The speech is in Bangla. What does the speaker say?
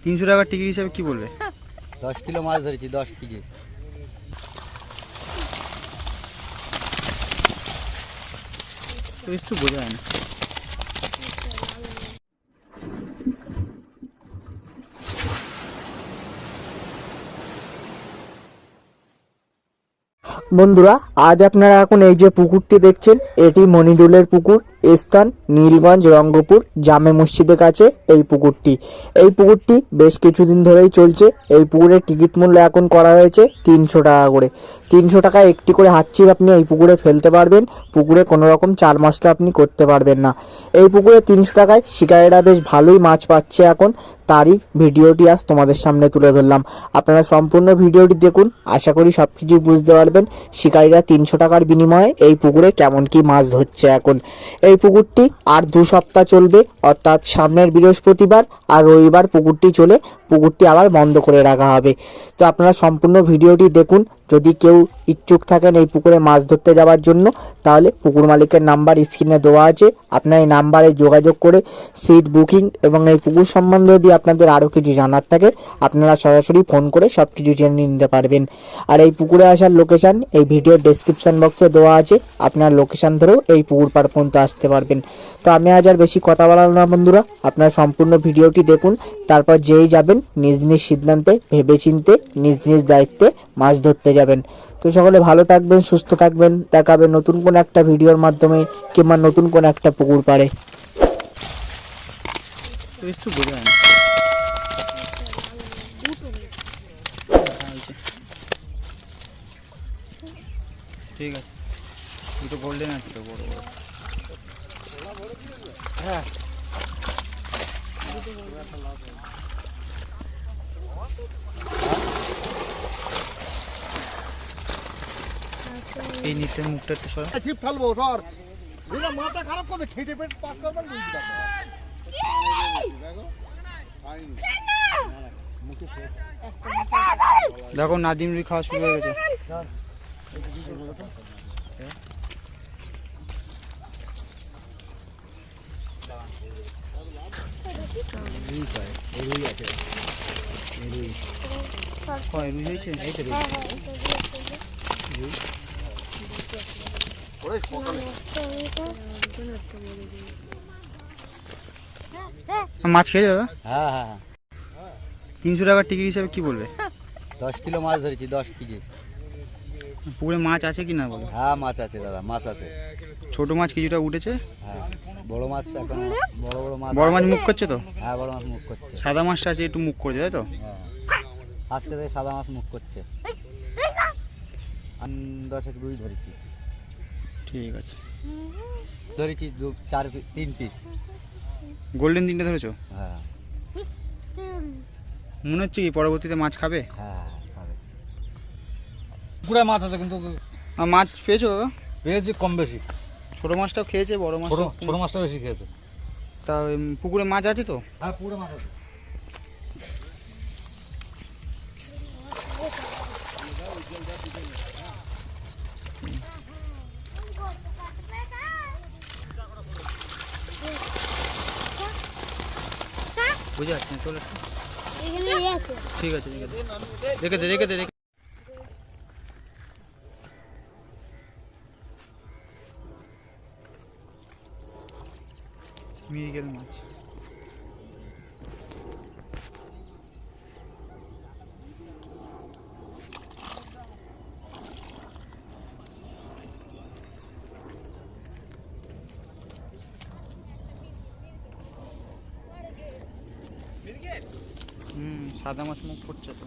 300 টাকার টিকিট হিসাবে কি বলবে? 10 কিলো মাছ ধরেছি, 10 কেজি। কিছু বোঝা যায় না। বন্ধুরা, আজ আপনারা এখন এই যে পুকুরটি দেখছেন, এটি মনিডুলের পুকুর, স্থান নীলগঞ্জ রঙ্গপুর জামে মসজিদের কাছে এই পুকুরটি বেশ কিছুদিন ধরেই চলছে। এই পুকুরের টিকিট মূল্য এখন করা হয়েছে 300 টাকা করে। 300 টাকায় একটি করে হাতছিপ আপনি এই পুকুরে ফেলতে পারবেন। পুকুরে কোনো রকম চার মশলা আপনি করতে পারবেন না। এই পুকুরে 300 টাকায় শিকারীরা বেশ ভালোই মাছ পাচ্ছে এখন, তারই ভিডিওটি আজ তোমাদের সামনে তুলে ধরলাম। আপনারা সম্পূর্ণ ভিডিওটি দেখুন, আশা করি সব কিছুই বুঝতে পারবেন শিকারীরা 300 টাকার বিনিময়ে এই পুকুরে কেমন কি মাছ ধরছে এখন। এই পুকুরটি আর 2 সপ্তাহ চলবে, অর্থাৎ সামনের বৃহস্পতিবার আর রবিবার পুকুরটি আবার বন্ধ করে রাখা হবে। তো আপনারা সম্পূর্ণ ভিডিওটি দেখুন। যদি কেউ ইচ্ছুক থাকেন এই পুকুরে মাছ ধরতে যাওয়ার জন্য, তাহলে পুকুর মালিকের নাম্বার স্ক্রিনে দেওয়া আছে। আপনারা এই নাম্বারে যোগাযোগ করে সিট বুকিং এবং এই পুকুর সম্বন্ধে যদি আপনাদের আরও কিছু জানার থাকে, আপনারা সরাসরি ফোন করে সব কিছু জেনে নিতে পারবেন। আর এই পুকুরে আসার লোকেশান এই ভিডিওর ডেসক্রিপশান বক্সে দেওয়া আছে। আপনার লোকেশান ধরেও এই পুকুর পাড় পর্যন্ত আসতে পারবেন। তো আমি আজ আর বেশি কথা বলাম না বন্ধুরা, আপনারা সম্পূর্ণ ভিডিওটি দেখুন। তারপর যেই যাবেন নিজ নিজ সিদ্ধান্তে ভেবেচিন্তে নিজ নিজ দায়িত্বে মাছ ধরতে যাবেন। তো সকলে ভালো থাকবেন, সুস্থ থাকবেন। দেখা হবে নতুন কোনো একটা ভিডিওর মাধ্যমে কিংবা নতুন কোনো একটা পুকুর পাড়ে। কিছু বোঝা যায় না। ঠিক আছে, দুটো গোল্ডেন আছে তো বড় বড়। হ্যাঁ, এই নিচের মুখটা একটু সর। ছিপ ফেলবো সর, মাথা খারাপ করে খেটে পেট পাস করবেন। দেখো নাদিম রুই খাওয়া শুরু হয়ে গেছে। মাছ খেয়ে যাবে? হ্যাঁ হ্যাঁ, 300 টাকার টিকিট হিসাবে কি বলবে? 10 কিলো মাছ ধরেছি, 10 কেজি। পুকুরে মাছ আছে কি না বলো? হ্যাঁ মাছ আছে দাদা, মাছ আছে। ছোট মাছ কিছুটা উঠেছে। হ্যাঁ, বড় মাছ এখন, বড় বড় মাছ। বড় মাছ মুখ করছে তো? হ্যাঁ, বড় মাছ মুখ করছে। সাদা মাছটা আছে একটু মুখ করছে, তাই তো? হ্যাঁ, আজকে থেকে সাদা মাছ মুখ করছে। আমি 10 রুই ধরেছি। ঠিক আছে, ধরেছি 3 পিস। গোল্ডেন 3টে ধরেছো? হ্যাঁ মনে হচ্ছে কি পরবর্তীতে মাছ খাবে? হ্যাঁ খাবে। পুরা মাছ আছে কিন্তু আর মাছ পেয়েছো দাদা? পেয়েছি কম বেশি। ছোট মাছটাও খেয়েছে, বড় মাছ ছোট মাছটা বেশি খেয়েছে। তা পুকুরে মাছ আছে তো? হ্যাঁ পুরো মাছ আছে। বুঝে যাচ্ছে চলে। ঠিক আছে ঠিক আছে, রেখে দে রেখে দে রেখে। মৃগেল মাছ। সাদা মাছ মুখ করছে তো।